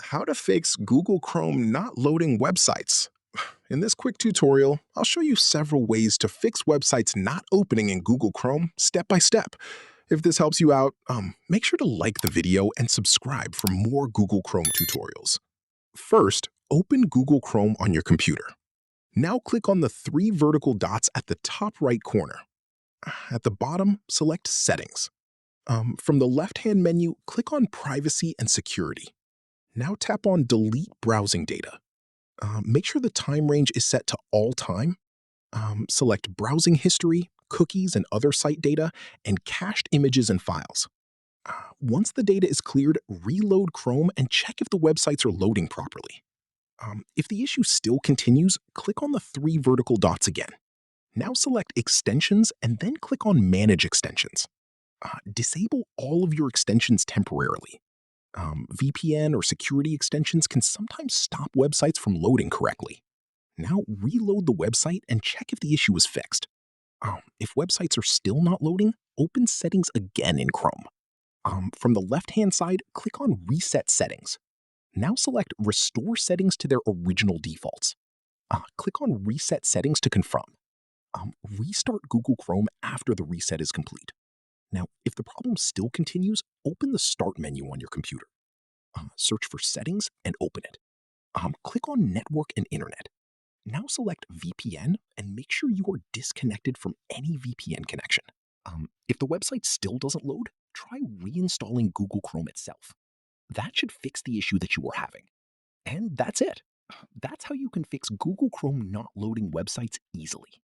How to fix Google Chrome not loading websites. In this quick tutorial, I'll show you several ways to fix websites not opening in Google Chrome step by step. If this helps you out, make sure to like the video and subscribe for more Google Chrome tutorials. First, open Google Chrome on your computer. Now click on the three vertical dots at the top right corner. At the bottom, select Settings. From the left-hand menu, click on Privacy and Security. Now tap on Delete Browsing Data. Make sure the time range is set to all time. Select Browsing History, Cookies and other site data, and Cached images and files. Once the data is cleared, reload Chrome and check if the websites are loading properly. If the issue still continues, click on the three vertical dots again. Now select Extensions and then click on Manage Extensions. Disable all of your extensions temporarily. VPN or security extensions can sometimes stop websites from loading correctly. Now reload the website and check if the issue is fixed. If websites are still not loading, open Settings again in Chrome. From the left-hand side, click on Reset Settings. Now select Restore Settings to their original defaults. Click on Reset Settings to confirm. Restart Google Chrome after the reset is complete. Now, if the problem still continues, open the Start menu on your computer. Search for Settings and open it. Click on Network and Internet. Now select VPN and make sure you are disconnected from any VPN connection. If the website still doesn't load, try reinstalling Google Chrome itself. That should fix the issue that you are having. And that's it. That's how you can fix Google Chrome not loading websites easily.